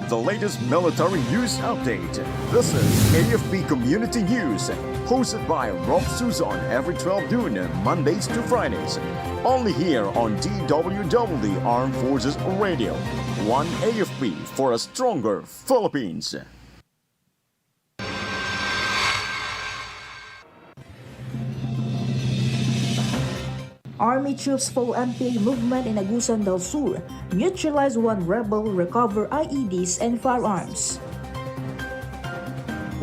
the latest military news update. This is AFP Community News, hosted by Rofh Suzon every 12 noon, Mondays to Fridays. Only here on DWDD Armed Forces Radio. One AFP for a stronger Philippines. Army troops follow MPA movement in Agusan del Sur, neutralize one rebel, recover IEDs and firearms.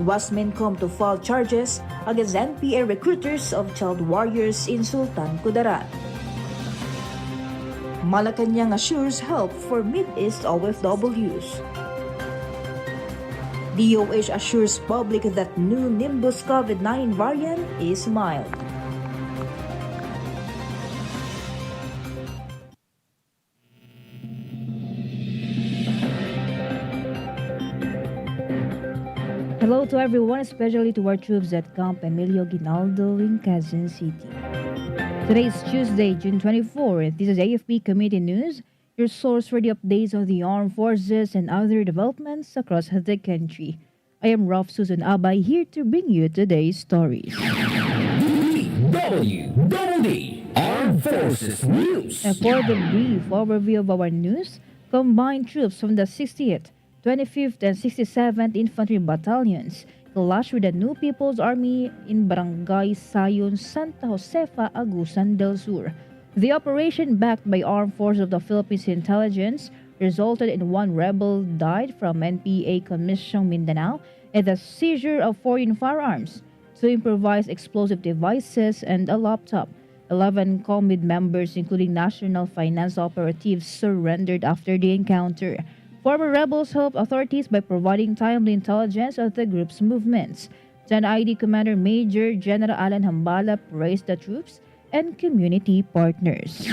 Wasmincom to file charges against NPA recruiters of child warriors in Sultan Kudarat. Malacanang assures help for Mid-East OFWs. DOH assures public that new Nimbus COVID-19 variant is mild. Hello to everyone, especially to our troops at Camp Emilio Ginaldo in Quezon City. Today is Tuesday, June 24th. This is AFP Committee News, your source for the updates of the armed forces and other developments across the country. I am Rofh Suzon-Abay, here to bring you today's stories. DWDD Armed Forces News. And for the brief overview of our news, combined troops from the 60th, 25th and 67th Infantry Battalions clashed with the New People's Army in Barangay Sayon, Santa Josefa, Agusan del Sur. The operation, backed by Armed Forces of the Philippines Intelligence, resulted in one rebel died from NPA Commission Mindanao and the seizure of foreign firearms, 2 improvised explosive devices, and a laptop. 11 COMID members, including National Finance operatives, surrendered after the encounter. Former rebels helped authorities by providing timely intelligence of the group's movements. 10 ID Commander Major General Alan Hambala praised the troops and community partners.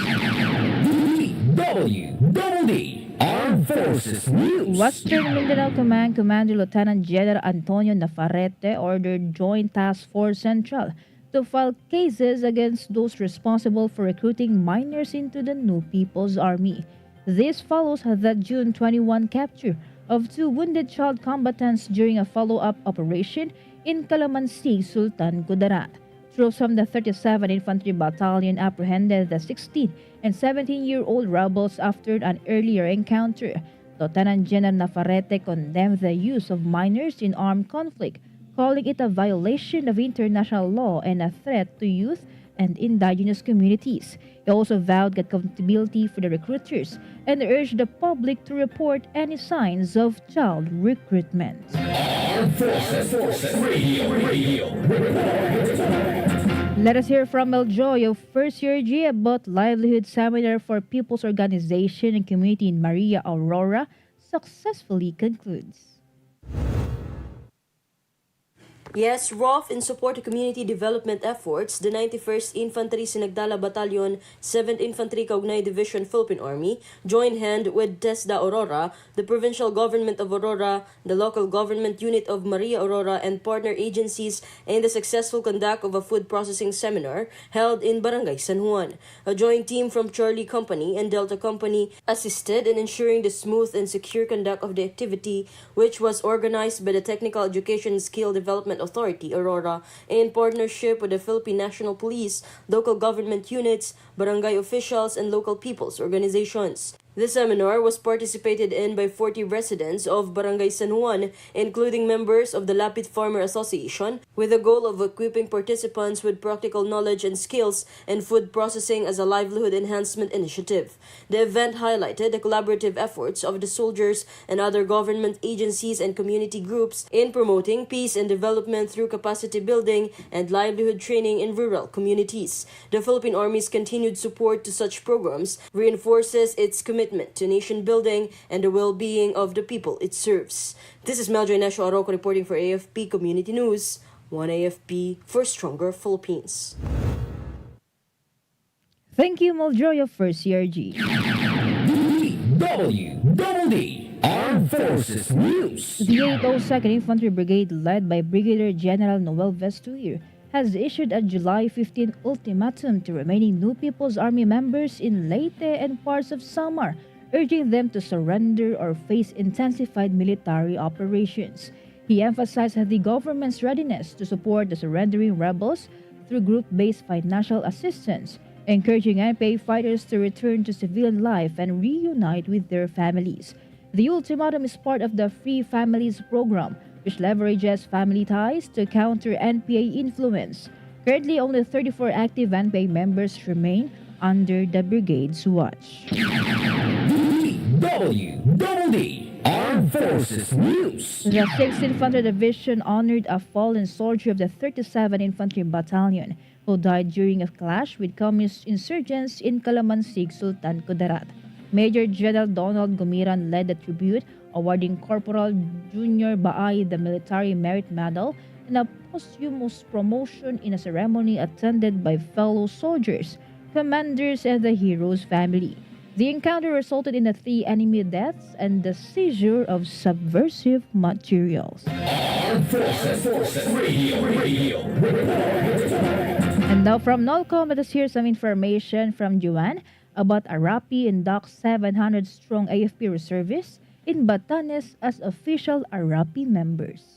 DWDD Armed Forces News. Western Mindanao Command Commander Lieutenant General Antonio Nafarrete ordered Joint Task Force Central to file cases against those responsible for recruiting minors into the New People's Army. This follows the June 21 capture of 2 wounded child combatants during a follow-up operation in Calamansig, Sultan Kudarat. Troops from the 37 Infantry Battalion apprehended the 16 and 17-year-old rebels after an earlier encounter. Lieutenant General Nafarrete condemned the use of minors in armed conflict, calling it a violation of international law and a threat to youth and indigenous communities. He also vowed accountability for the recruiters and urged the public to report any signs of child recruitment. Armed Forces Radio. Let us hear from El Joy of First Year G about livelihood seminar for People's Organization and Community in Maria Aurora successfully concludes. Yes, Rofh, in support of community development efforts, the 91st Infantry Sinagdala Battalion, 7th Infantry Kaugnay Division Philippine Army, joined hand with TESDA Aurora, the provincial government of Aurora, the local government unit of Maria Aurora, and partner agencies in the successful conduct of a food processing seminar held in Barangay San Juan. A joint team from Charlie Company and Delta Company assisted in ensuring the smooth and secure conduct of the activity, which was organized by the Technical Education and Skill Development Authority, Aurora, in partnership with the Philippine National Police, local government units, barangay officials, and local people's organizations. The seminar was participated in by 40 residents of Barangay San Juan, including members of the Lapit Farmer Association, with the goal of equipping participants with practical knowledge and skills in food processing as a livelihood enhancement initiative. The event highlighted the collaborative efforts of the soldiers and other government agencies and community groups in promoting peace and development through capacity building and livelihood training in rural communities. The Philippine Army's continued support to such programs reinforces its commitment to nation building and the well-being of the people it serves. This is Meljoy Nesho Arroco reporting for AFP Community News, one AFP for stronger Philippines. Thank you, Meljoy of First Year G. DWDD Armed Forces News. The 802nd Infantry Brigade, led by Brigadier General Noel Vestuir, has issued a July 15 ultimatum to remaining New People's Army members in Leyte and parts of Samar urging them to surrender or face intensified military operations. He emphasized the government's readiness to support the surrendering rebels through group-based financial assistance, encouraging NPA fighters to return to civilian life and reunite with their families. The ultimatum is part of the Free Families program, which leverages family ties to counter NPA influence. Currently, only 34 active NPA members remain under the brigade's watch. DWDD Armed Forces News. The 6th Infantry Division honored a fallen soldier of the 37 Infantry Battalion who died during a clash with communist insurgents in Calamansig, Sultan Kudarat. Major General Donald Gumiran led the tribute, awarding Corporal Junior Baay the Military Merit Medal and a posthumous promotion in a ceremony attended by fellow soldiers, commanders, and the hero's family. The encounter resulted in the 3 enemy deaths and the seizure of subversive materials. Armed Forces Radio. And now from NOLCOM, let us hear some information from Juan about Arapi inducts 700-strong AFP reservists in Batanes as official Arapi members.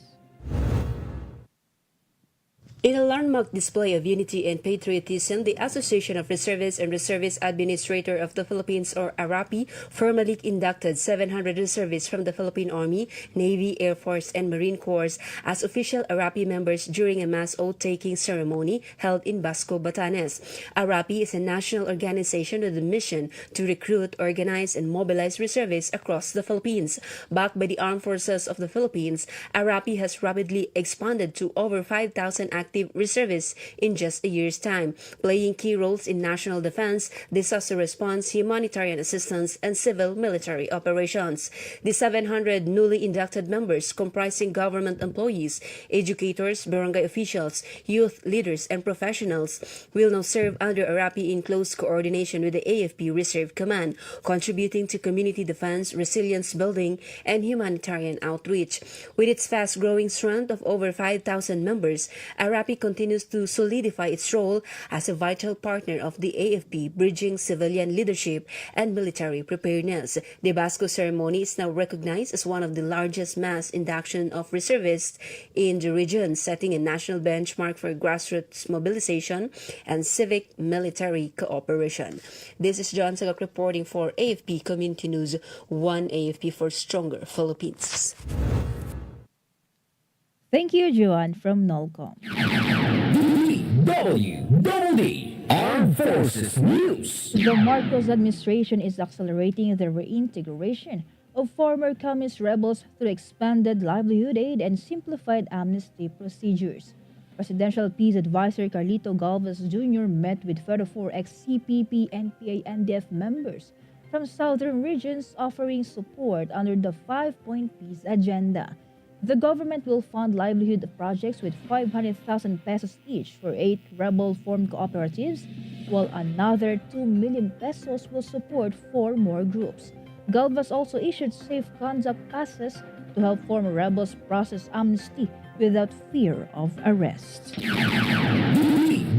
In a landmark display of unity and patriotism, the Association of Reservists and Reservist Administrator of the Philippines, or ARAPI, formally inducted 700 reservists from the Philippine Army, Navy, Air Force, and Marine Corps as official ARAPI members during a mass oath-taking ceremony held in Basco, Batanes. ARAPI is a national organization with a mission to recruit, organize, and mobilize reservists across the Philippines. Backed by the Armed Forces of the Philippines, ARAPI has rapidly expanded to over 5,000 active reservists in just a year's time, playing key roles in national defense, disaster response, humanitarian assistance, and civil military operations. The 700 newly inducted members, comprising government employees, educators, barangay officials, youth leaders, and professionals, will now serve under ARAPI in close coordination with the AFP Reserve Command, contributing to community defense, resilience building, and humanitarian outreach. With its fast-growing strength of over 5,000 members, ARAPI continues to solidify its role as a vital partner of the AFP, bridging civilian leadership and military preparedness. The Basco ceremony is now recognized as one of the largest mass induction of reservists in the region, setting a national benchmark for grassroots mobilization and civic military cooperation. This is John Sagak reporting for AFP Community News, one AFP for stronger Philippines. Thank you, Joan, from NOLCOM. DWDD Armed Forces News. The Marcos administration is accelerating the reintegration of former communist rebels through expanded livelihood aid and simplified amnesty procedures. Presidential Peace Advisor Carlito Galvez Jr. met with 34 ex-CPP, NPA, NDF members from southern regions offering support under the 5-point peace agenda. The government will fund livelihood projects with 500,000 pesos each for 8 rebel-formed cooperatives, while another 2 million pesos will support 4 more groups. Galvez also issued safe conduct passes to help former rebels process amnesty without fear of arrest.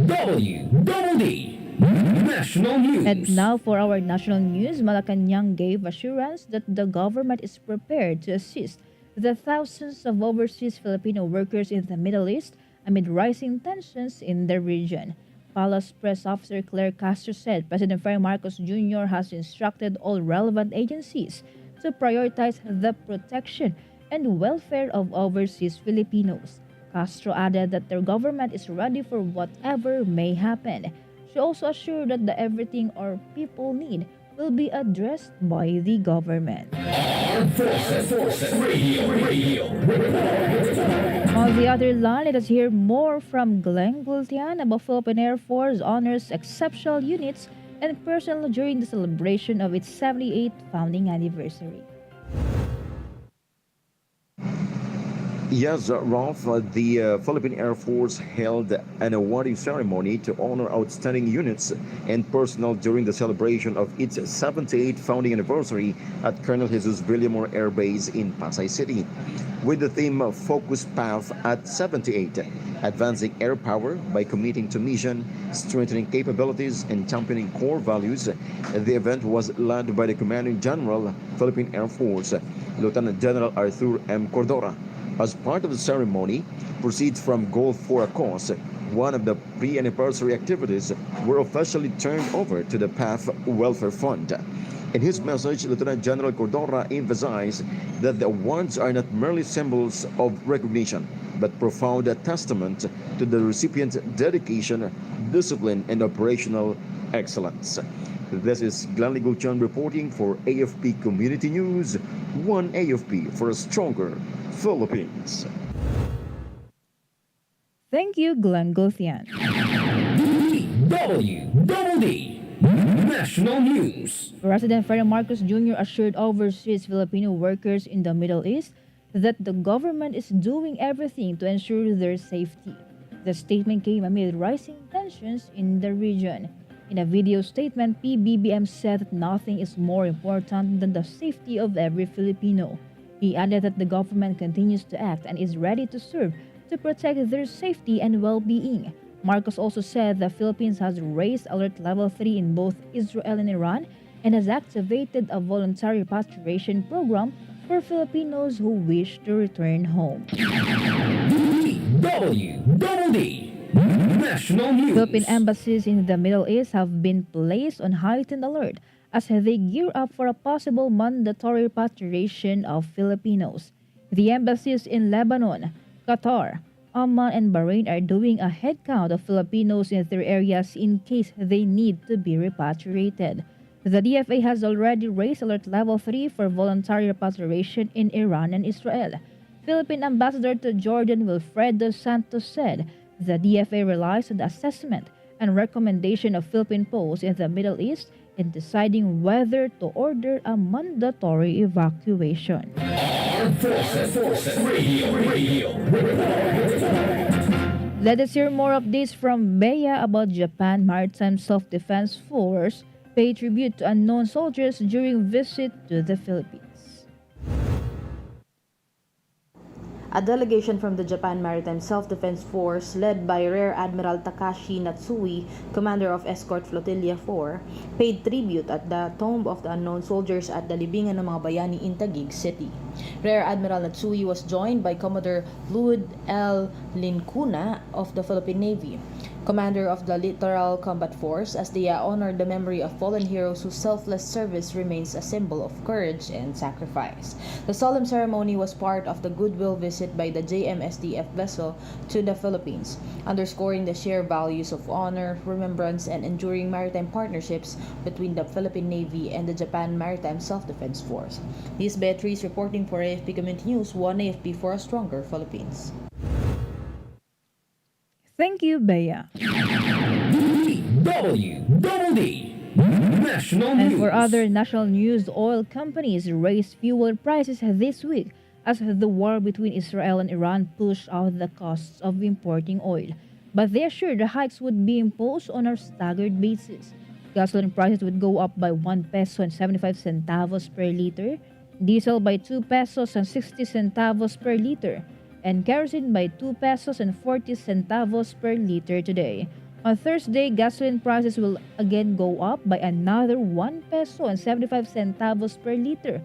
DWDD National News. And now for our national news, Malacanang gave assurance that the government is prepared to assist the thousands of overseas Filipino workers in the Middle East amid rising tensions in the region. Palace Press Officer Claire Castro said President Ferdinand Marcos Jr. has instructed all relevant agencies to prioritize the protection and welfare of overseas Filipinos. Castro added that their government is ready for whatever may happen. She also assured that the everything our people need will be addressed by the government. Armed Forces Radio. On the other line, let us hear more from Glenn Gultian about Philippine Air Force honors exceptional units and personnel during the celebration of its 78th founding anniversary. Yes, Ralph, the Philippine Air Force held an awarding ceremony to honor outstanding units and personnel during the celebration of its 78th founding anniversary at Colonel Jesus Villamor Air Base in Pasay City. With the theme Focus Path at 78, advancing air power by committing to mission, strengthening capabilities, and championing core values, the event was led by the Commanding General, Philippine Air Force, Lieutenant General Arthur M. Cordora. As part of the ceremony, proceeds from Goal for a Cause, one of the pre-anniversary activities, were officially turned over to the PAF Welfare Fund. In his message, Lieutenant General Cordora emphasized that the awards are not merely symbols of recognition, but profound testament to the recipient's dedication, discipline, and operational excellence. This is Glenn Gulchan reporting for AFP Community News, one AFP for a stronger Philippines. Thank you, Glenn Gulthian. DWDD National News. President Ferdinand Marcos Jr. assured overseas Filipino workers in the Middle East that the government is doing everything to ensure their safety. The statement came amid rising tensions in the region. In a video statement, PBBM said that nothing is more important than the safety of every Filipino. He added that the government continues to act and is ready to serve to protect their safety and well-being. Marcos also said the Philippines has raised alert level 3 in both Israel and Iran and has activated a voluntary repatriation program for Filipinos who wish to return home. DWDD National News. Philippine embassies in the Middle East have been placed on heightened alert as they gear up for a possible mandatory repatriation of Filipinos. The embassies in Lebanon, Qatar, Oman, and Bahrain are doing a head count of Filipinos in their areas in case they need to be repatriated. The DFA has already raised alert level 3 for voluntary repatriation in Iran and Israel. Philippine Ambassador to Jordan Wilfredo Santos said the DFA relies on the assessment and recommendation of Philippine posts in the Middle East in deciding whether to order a mandatory evacuation. Armed Forces Radio. Let us hear more updates from Bea about Japan Maritime Self-Defense Force pay tribute to unknown soldiers during visit to the Philippines. A delegation from the Japan Maritime Self-Defense Force, led by Rear Admiral Takashi Natsui, commander of Escort Flotilla 4, paid tribute at the Tomb of the Unknown Soldiers at the Libingan ng mga Bayani in Taguig City. Rear Admiral Natsui was joined by Commodore Lud L. Lincuna of the Philippine Navy, commander of the Littoral Combat Force, as they honored the memory of fallen heroes whose selfless service remains a symbol of courage and sacrifice. The solemn ceremony was part of the goodwill visit by the JMSDF vessel to the Philippines, underscoring the shared values of honor, remembrance, and enduring maritime partnerships between the Philippine Navy and the Japan Maritime Self-Defense Force. This is Beatrice reporting for AFP Community News, one AFP for a stronger Philippines. Thank you, Bea. DWDD National News. And for other national news, oil companies raised fuel prices this week as the war between Israel and Iran pushed out the costs of importing oil. But they assured the hikes would be imposed on a staggered basis. Gasoline prices would go up by 1 peso and 75 centavos per liter, diesel by 2 pesos and 60 centavos per liter, and kerosene by 2 pesos and 40 centavos per liter today. On Thursday, gasoline prices will again go up by another 1 peso and 75 centavos per liter,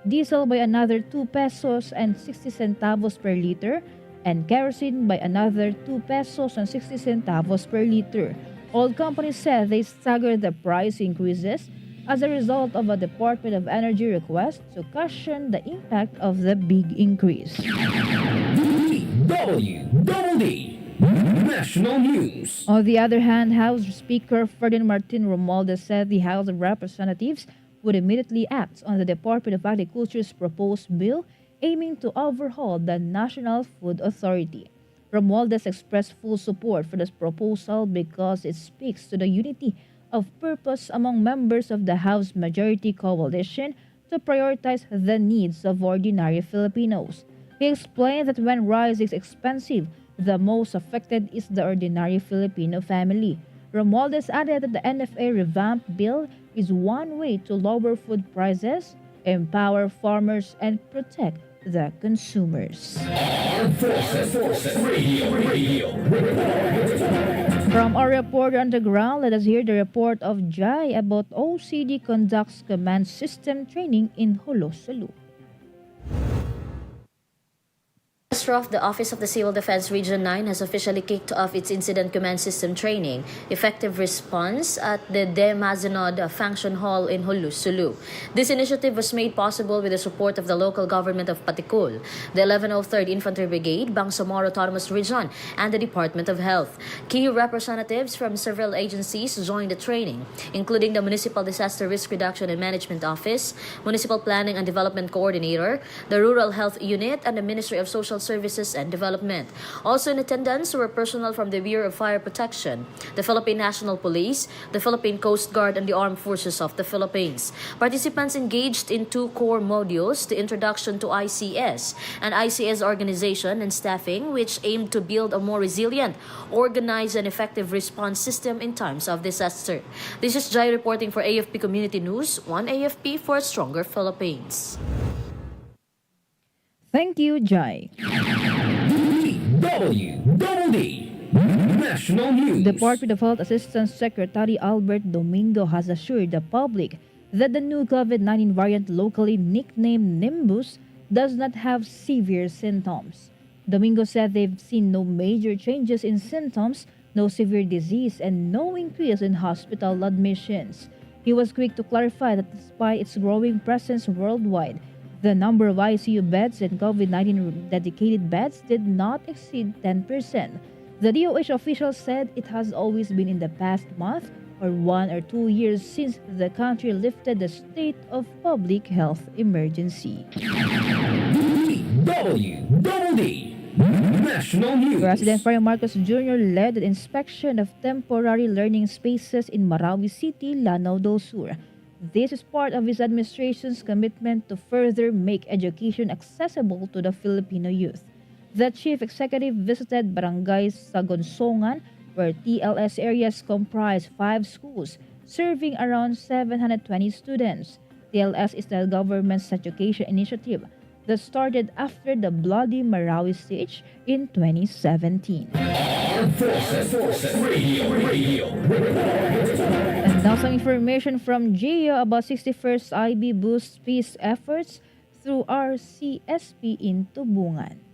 diesel by another 2 pesos and 60 centavos per liter, and kerosene by another 2 pesos and 60 centavos per liter. Oil companies said they staggered the price increases as a result of a Department of Energy request to cushion the impact of the big increase. DWDD National News. On the other hand, House Speaker Ferdinand Martin Romualdez said the House of Representatives would immediately act on the Department of Agriculture's proposed bill aiming to overhaul the National Food Authority. Romualdez expressed full support for this proposal because it speaks to the unity of purpose among members of the House Majority Coalition to prioritize the needs of ordinary Filipinos. He explained that when rice is expensive, the most affected is the ordinary Filipino family. Romualdez added that the NFA revamp bill is one way to lower food prices, empower farmers, and protect the consumers. Armed Forces Radio. From our reporter on the ground, let us hear the report of Jai about OCD conducts command system training in Holo-Sulu. Rofh, the Office of the Civil Defense Region 9 has officially kicked off its Incident Command System training, effective response at the De Mazenod Function Hall in Holo-Sulu. This initiative was made possible with the support of the local government of Patikul, the 1103rd Infantry Brigade, Bangsamoro Autonomous Region, and the Department of Health. Key representatives from several agencies joined the training, including the Municipal Disaster Risk Reduction and Management Office, Municipal Planning and Development Coordinator, the Rural Health Unit, and the Ministry of Social Services and Development. Also in attendance were personnel from the Bureau of Fire Protection, the Philippine National Police, the Philippine Coast Guard, and the Armed Forces of the Philippines. Participants engaged in two core modules, the Introduction to ICS and ICS organization and staffing, which aimed to build a more resilient, organized, and effective response system in times of disaster. This is Jai reporting for AFP Community News, one AFP for a stronger Philippines. Thank you, Jai. DWDD National News. Department of Health Assistant Secretary Albert Domingo has assured the public that the new COVID-19 variant, locally nicknamed Nimbus, does not have severe symptoms. Domingo said they've seen no major changes in symptoms, no severe disease, and no increase in hospital admissions. He was quick to clarify that despite its growing presence worldwide, the number of ICU beds and COVID-19 dedicated beds did not exceed 10%. The DOH official said it has always been in the past month or 1 or 2 years since the country lifted the state of public health emergency. DWDD National News. President Ferdinand Marcos Jr. led an inspection of temporary learning spaces in Marawi City, Lanao del Sur. This is part of his administration's commitment to further make education accessible to the Filipino youth. The chief executive visited barangays Sagonsongan, where TLS areas comprise 5 schools, serving around 720 students. TLS is the government's education initiative that started after the bloody Marawi siege in 2017. Armed Forces Radio. And now some information from GEO about 61st IB boosts peace efforts through RCSP in Tubungan.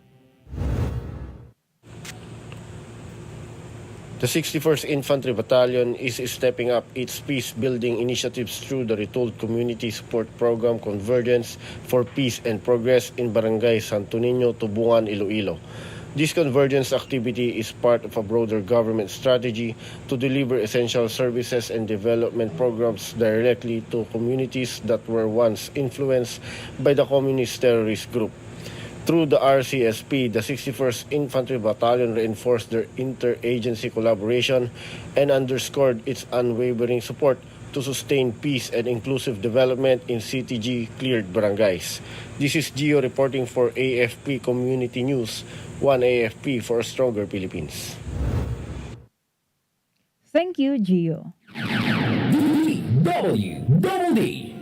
The 61st Infantry Battalion is stepping up its peace-building initiatives through the Retold Community Support Program Convergence for Peace and Progress in Barangay Santo Niño, Tubungan, Iloilo. This convergence activity is part of a broader government strategy to deliver essential services and development programs directly to communities that were once influenced by the communist terrorist group. Through the RCSP, the 61st Infantry Battalion reinforced their interagency collaboration and underscored its unwavering support to sustain peace and inclusive development in CTG-cleared barangays. This is Gio reporting for AFP Community News, one AFP for a stronger Philippines. Thank you, Gio. DWDD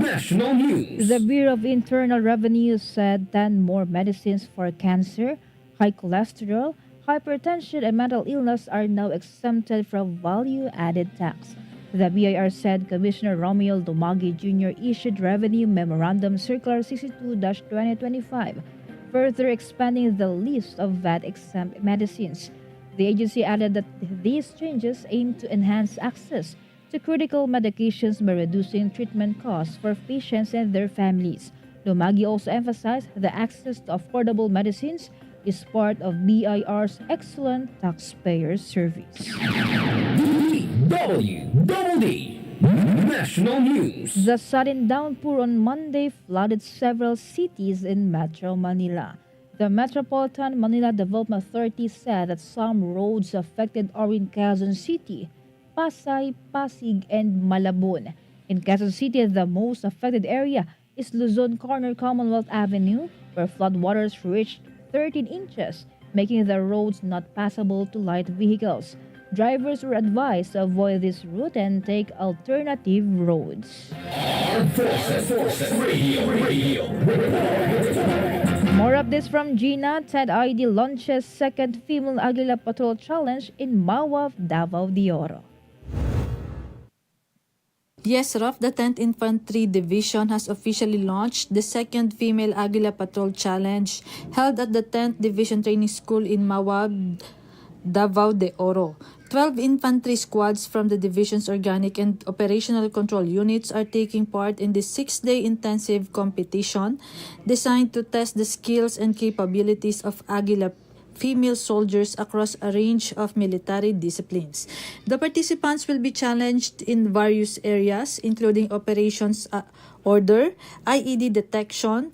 National News. The Bureau of Internal Revenue said 10 more medicines for cancer, high cholesterol, hypertension, and mental illness are now exempted from value-added tax. The BIR said Commissioner Romeo Dumagi Jr. issued Revenue Memorandum Circular 62-2025, further expanding the list of VAT-exempt medicines. The agency added that these changes aim to enhance access to critical medications by reducing treatment costs for patients and their families. Dumagi also emphasized that access to affordable medicines is part of BIR's excellent taxpayer service. DWDD National News. The sudden downpour on Monday flooded several cities in Metro Manila. The Metropolitan Manila Development Authority said that some roads affected are in Quezon City, Pasay, Pasig, and Malabon. In Quezon City, the most affected area is Luzon Corner Commonwealth Avenue, where floodwaters reached 13 inches, making the roads not passable to light vehicles. Drivers were advised to avoid this route and take alternative roads. Armed Forces Radio. More updates from Gina. Ted ID launches second female Aguila Patrol Challenge in Mawab, Davao de Oro. Yes, Rofh, the 10th Infantry Division has officially launched the second Female Aguila Patrol Challenge held at the 10th Division Training School in Mawab, Davao de Oro. 12 infantry squads from the division's organic and operational control units are taking part in this 6-day intensive competition designed to test the skills and capabilities of Aguila female soldiers across a range of military disciplines. The participants will be challenged in various areas, including operations order, IED detection,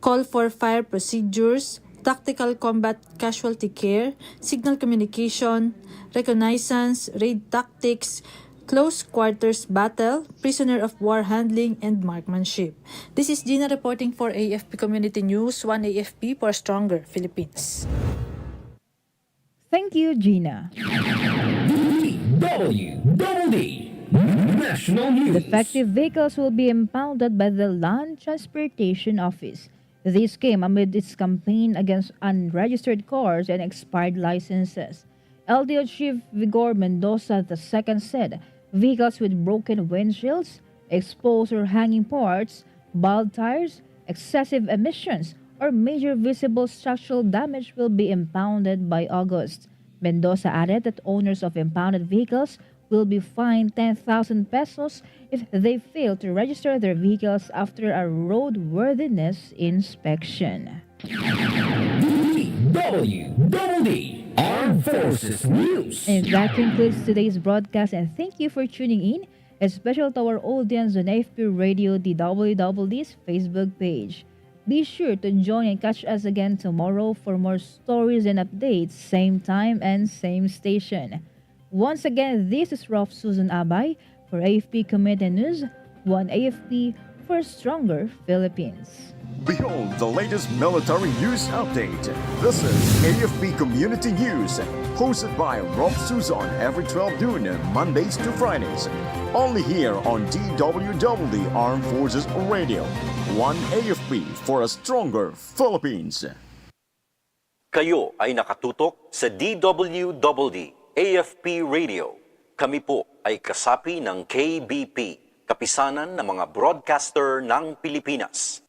call for fire procedures, tactical combat casualty care, signal communication, reconnaissance, raid tactics, close quarters battle, prisoner of war handling, and marksmanship. This is Gina reporting for AFP Community News, 1 AFP for Stronger Philippines. Thank you, Gina. DWDD National News. Defective vehicles will be impounded by the Land Transportation Office. This came amid its campaign against unregistered cars and expired licenses. LTO Chief Vigor Mendoza II said vehicles with broken windshields, exposed or hanging parts, bald tires, excessive emissions, or major visible structural damage will be impounded by August. Mendoza added that owners of impounded vehicles will be fined 10,000 pesos if they fail to register their vehicles after a roadworthiness inspection. DWDD Armed Forces News. And that concludes today's broadcast, and thank you for tuning in, especially to our audience on AFP Radio DWDD's Facebook page. Be sure to join and catch us again tomorrow for more stories and updates, same time and same station. Once again, this is Rofh Suzon-Abay for AFP Community News, 1 AFP for Stronger Philippines. Behold the latest military news update. This is AFP Community News, hosted by Rofh Suzon every 12 noon, Mondays to Fridays. Only here on DWDD Armed Forces Radio. 1 AFP for a Stronger Philippines. Kayo ay nakatutok sa DWDD AFP Radio. Kami po ay kasapi ng KBP, Kapisanan ng mga Broadcaster ng Pilipinas.